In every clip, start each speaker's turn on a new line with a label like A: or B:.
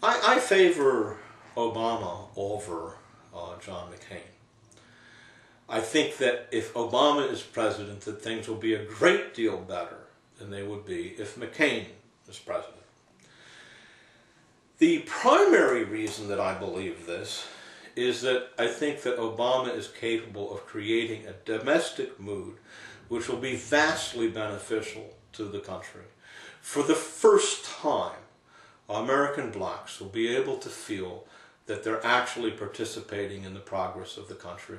A: I favor Obama over John McCain. I think that if Obama is president, that things will be a great deal better than they would be if McCain is president. The primary reason that I believe this is that I think that Obama is capable of creating a domestic mood which will be vastly beneficial to the country. For the first time, American blacks will be able to feel that they're actually participating in the progress of the country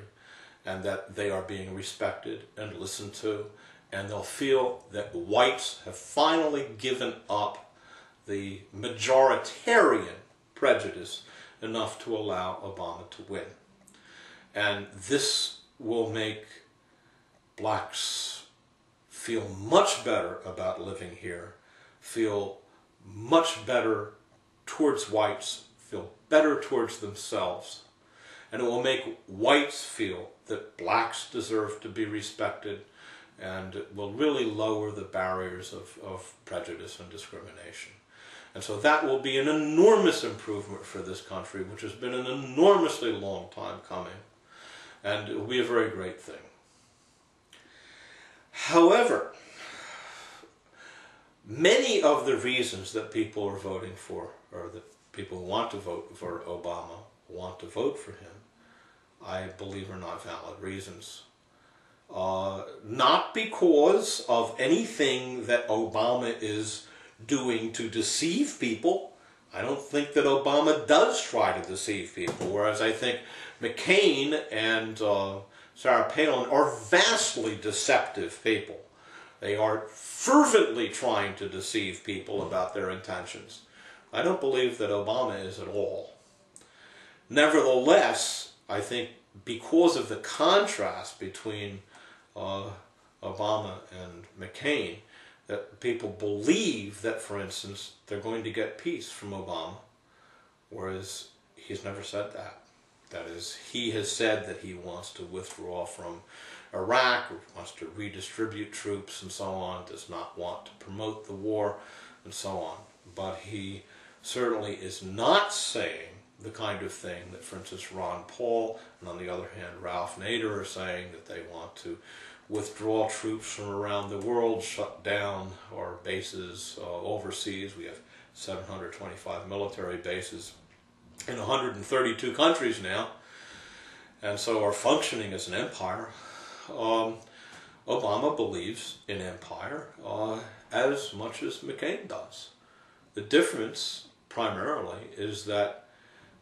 A: and that they are being respected and listened to, and they'll feel that whites have finally given up the majoritarian prejudice enough to allow Obama to win. And this will make blacks feel much better about living here, feel much better towards whites, feel better towards themselves, and it will make whites feel that blacks deserve to be respected, and it will really lower the barriers of prejudice and discrimination. And so that will be an enormous improvement for this country, which has been an enormously long time coming, and it will be a very great thing. However, many of the reasons that people are voting for, or that people who want to vote for Obama want to vote for him, I believe are not valid reasons. Not because of anything that Obama is doing to deceive people. I don't think that Obama does try to deceive people, whereas I think McCain and Sarah Palin are vastly deceptive people. They are fervently trying to deceive people about their intentions. I don't believe that Obama is at all. Nevertheless, I think because of the contrast between Obama and McCain, that people believe that, for instance, they're going to get peace from Obama, whereas he's never said that. That is, he has said that he wants to withdraw from Iraq, or wants to redistribute troops and so on, does not want to promote the war and so on. But he certainly is not saying the kind of thing that, for instance, Ron Paul and, on the other hand, Ralph Nader are saying, that they want to withdraw troops from around the world, shut down our bases overseas. We have 725 military bases in 132 countries now, and so are functioning as an empire. Obama believes in empire as much as McCain does. The difference, primarily, is that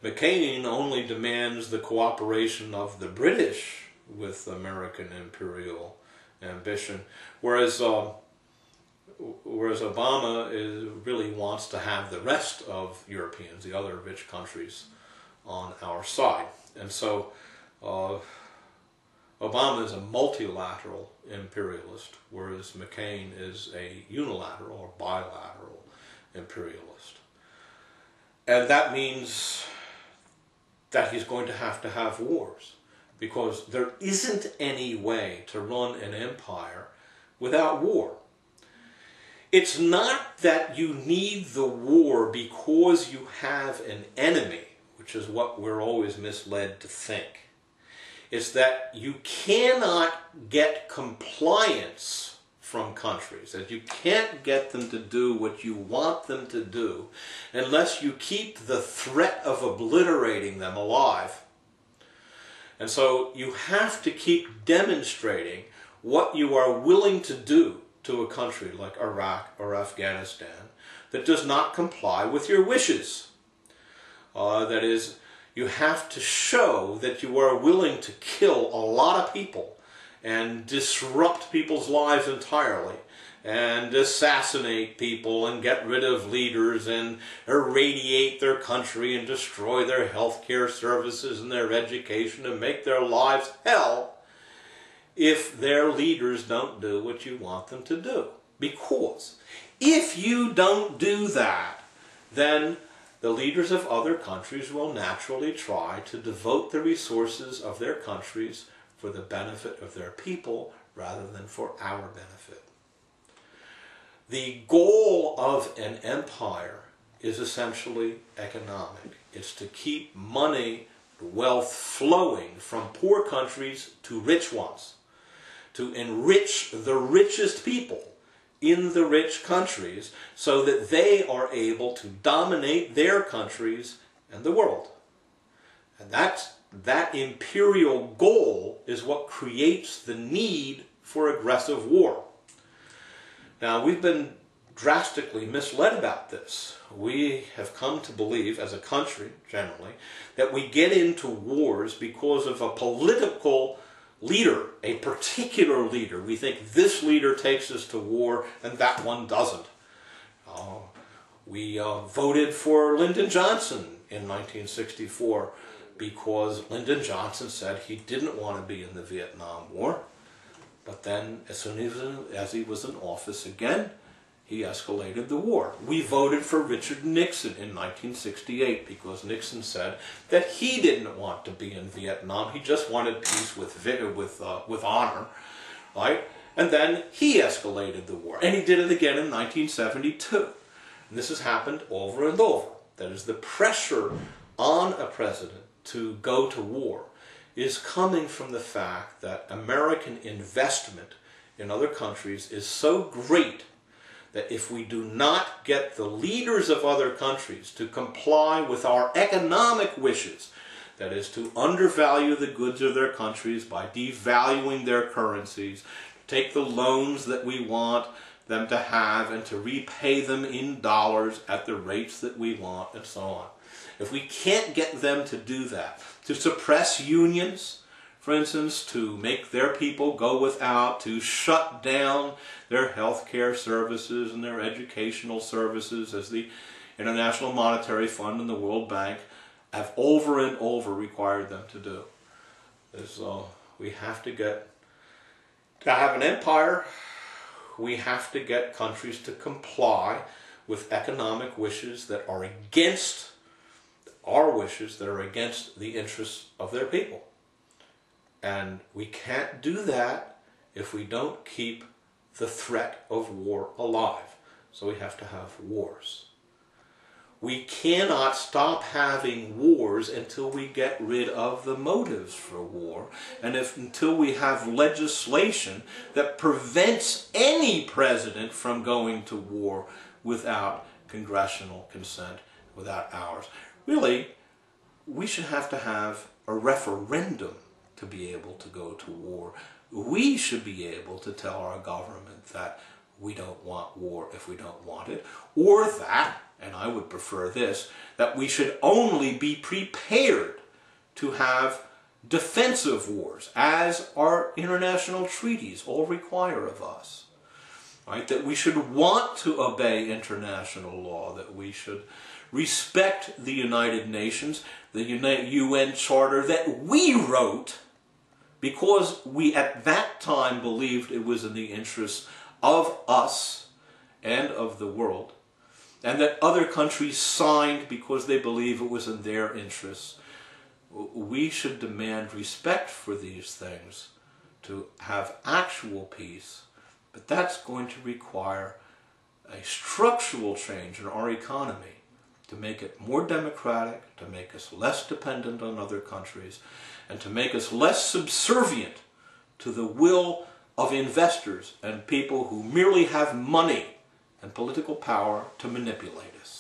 A: McCain only demands the cooperation of the British with American imperial ambition, whereas Obama really wants to have the rest of Europeans, the other rich countries, on our side. And so Obama is a multilateral imperialist, whereas McCain is a unilateral or bilateral imperialist. And that means that he's going to have wars, because there isn't any way to run an empire without war. It's not that you need the war because you have an enemy, which is what we're always misled to think. It's that you cannot get compliance from countries, that you can't get them to do what you want them to do unless you keep the threat of obliterating them alive. And so you have to keep demonstrating what you are willing to do to a country like Iraq or Afghanistan that does not comply with your wishes. That is, you have to show that you are willing to kill a lot of people and disrupt people's lives entirely, and assassinate people and get rid of leaders and irradiate their country and destroy their health care services and their education and make their lives hell if their leaders don't do what you want them to do. Because if you don't do that, then the leaders of other countries will naturally try to devote the resources of their countries for the benefit of their people rather than for our benefit. The goal of an empire is essentially economic. It's to keep money, wealth flowing from poor countries to rich ones, to enrich the richest people in the rich countries so that they are able to dominate their countries and the world. And that imperial goal is what creates the need for aggressive war. Now, we've been drastically misled about this. We have come to believe, as a country generally, that we get into wars because of a political leader, a particular leader. We think this leader takes us to war and that one doesn't. We voted for Lyndon Johnson in 1964 because Lyndon Johnson said he didn't want to be in the Vietnam War. But then, as soon as he was in office again, he escalated the war. We voted for Richard Nixon in 1968 because Nixon said that he didn't want to be in Vietnam. He just wanted peace with honor, right? And then he escalated the war. And he did it again in 1972. And this has happened over and over. That is, the pressure on a president to go to war is coming from the fact that American investment in other countries is so great that if we do not get the leaders of other countries to comply with our economic wishes, that is, to undervalue the goods of their countries by devaluing their currencies, take the loans that we want them to have and to repay them in dollars at the rates that we want, and so on. If we can't get them to do that, to suppress unions, for instance, to make their people go without, to shut down their health care services and their educational services, as the International Monetary Fund and the World Bank have over and over required them to do. So we have to have an empire, we have to get countries to comply with economic wishes that are against our wishes, that are against the interests of their people. And we can't do that if we don't keep the threat of war alive. So we have to have wars. We cannot stop having wars until we get rid of the motives for war, and until we have legislation that prevents any president from going to war without congressional consent, without ours. Really, we should have to have a referendum to be able to go to war. We should be able to tell our government that we don't want war if we don't want it, or that, and I would prefer this, that we should only be prepared to have defensive wars, as our international treaties all require of us. Right? That we should want to obey international law, that we should respect the United Nations, the UN Charter that we wrote, because we at that time believed it was in the interests of us and of the world, and that other countries signed because they believe it was in their interests. We should demand respect for these things to have actual peace, but that's going to require a structural change in our economy to make it more democratic, to make us less dependent on other countries, and to make us less subservient to the will of investors and people who merely have money and political power to manipulate us.